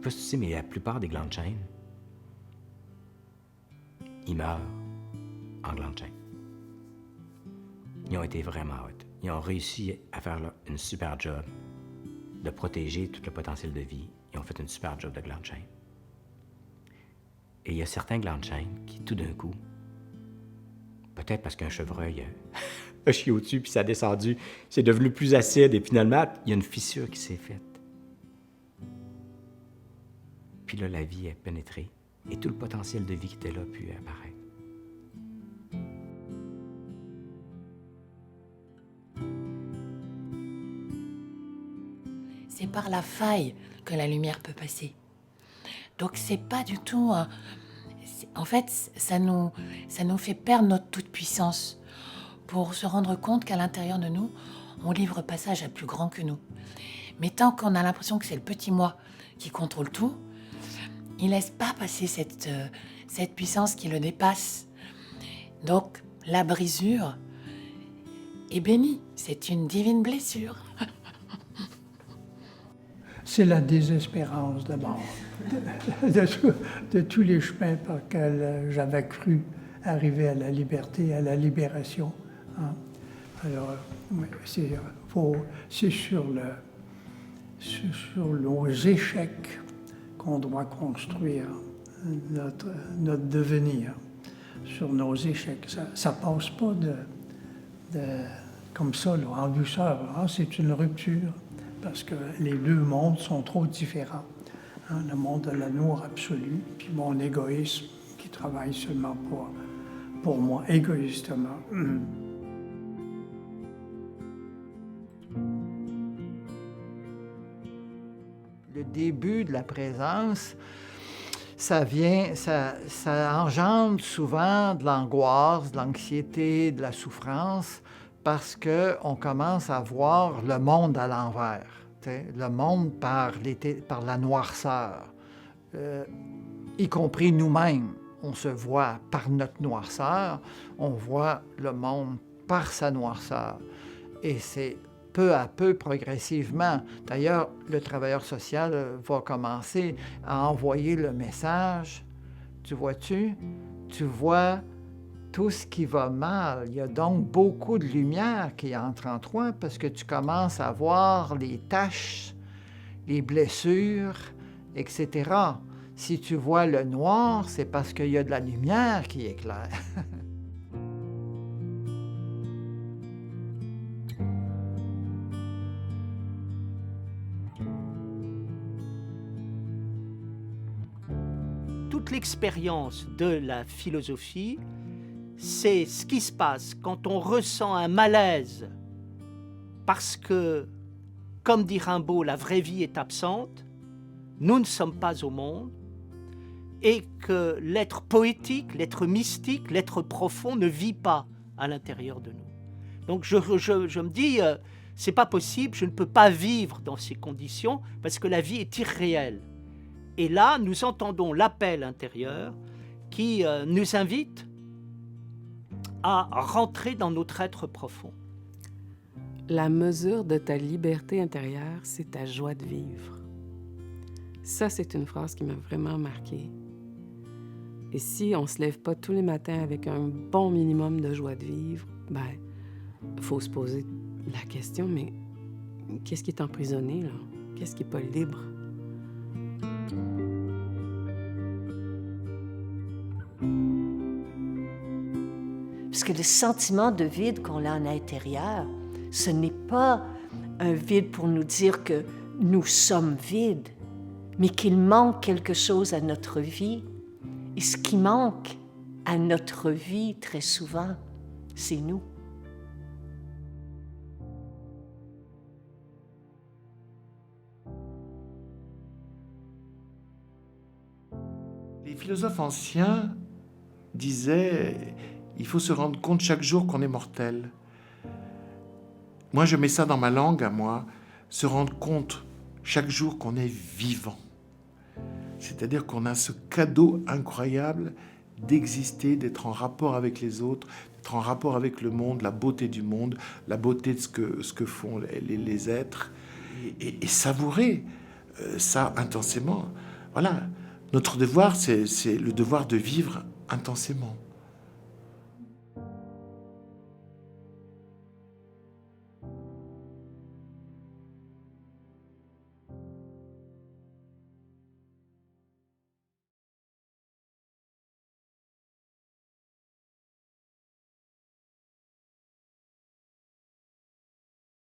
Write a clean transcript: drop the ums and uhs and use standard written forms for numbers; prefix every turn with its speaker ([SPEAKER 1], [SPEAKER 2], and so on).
[SPEAKER 1] pas si tu sais, mais la plupart des glands de chêne, ils meurent en glands de chêne. Ils ont été vraiment hot. Ils ont réussi à faire une super job de protéger tout le potentiel de vie. Ils ont fait une super job de glands de chêne. Et il y a certains glands de chêne qui, tout d'un coup, peut-être parce qu'un chevreuil a chié au-dessus, puis ça a descendu, c'est devenu plus acide, et finalement, il y a une fissure qui s'est faite. Puis là, la vie est pénétrée, et tout le potentiel de vie qui était là a pu apparaître.
[SPEAKER 2] C'est par la faille que la lumière peut passer. Donc c'est pas du tout... En fait, ça nous fait perdre notre toute-puissance pour se rendre compte qu'à l'intérieur de nous, on livre passage à plus grand que nous. Mais tant qu'on a l'impression que c'est le petit moi qui contrôle tout, il laisse pas passer cette puissance qui le dépasse. Donc, la brisure est bénie. C'est une divine blessure.
[SPEAKER 3] C'est la désespérance d'abord de tous les chemins par lesquels j'avais cru arriver à la liberté, à la libération. Hein. Alors, c'est sur nos échecs qu'on doit construire notre devenir, sur nos échecs. Ça passe pas comme ça, là, en douceur. Hein. C'est une rupture. Parce que les deux mondes sont trop différents. Hein, le monde de l'amour absolu, puis mon égoïsme qui travaille seulement pour moi, égoïstement.
[SPEAKER 4] Le début de la présence, ça engendre souvent de l'angoisse, de l'anxiété, de la souffrance, parce qu'on commence à voir le monde à l'envers, le monde par la noirceur, y compris nous-mêmes. On se voit par notre noirceur, on voit le monde par sa noirceur. Et c'est peu à peu, progressivement. D'ailleurs, le travailleur social va commencer à envoyer le message. Tu vois-tu? Tu vois tout ce qui va mal. Il y a donc beaucoup de lumière qui entre en toi parce que tu commences à voir les taches, les blessures, etc. Si tu vois le noir, c'est parce qu'il y a de la lumière qui éclaire.
[SPEAKER 5] Toute l'expérience de la philosophie, c'est ce qui se passe quand on ressent un malaise parce que, comme dit Rimbaud, la vraie vie est absente, nous ne sommes pas au monde, et que l'être poétique, l'être mystique, l'être profond ne vit pas à l'intérieur de nous. Donc je me dis, c'est pas possible, je ne peux pas vivre dans ces conditions parce que la vie est irréelle. Et là, nous entendons l'appel intérieur qui nous invite à rentrer dans notre être profond.
[SPEAKER 6] La mesure de ta liberté intérieure, c'est ta joie de vivre. Ça, c'est une phrase qui m'a vraiment marquée. Et si on ne se lève pas tous les matins avec un bon minimum de joie de vivre, il faut se poser la question, mais qu'est-ce qui est emprisonné, là? Qu'est-ce qui n'est pas libre?
[SPEAKER 7] Parce que le sentiment de vide qu'on a en intérieur, ce n'est pas un vide pour nous dire que nous sommes vides, mais qu'il manque quelque chose à notre vie. Et ce qui manque à notre vie, très souvent, c'est nous.
[SPEAKER 8] Les philosophes anciens disaient il faut se rendre compte chaque jour qu'on est mortel. Moi, je mets ça dans ma langue à moi, se rendre compte chaque jour qu'on est vivant. C'est-à-dire qu'on a ce cadeau incroyable d'exister, d'être en rapport avec les autres, d'être en rapport avec le monde, la beauté du monde, la beauté de ce que font les êtres, et savourer ça intensément. Voilà, notre devoir, c'est le devoir de vivre intensément.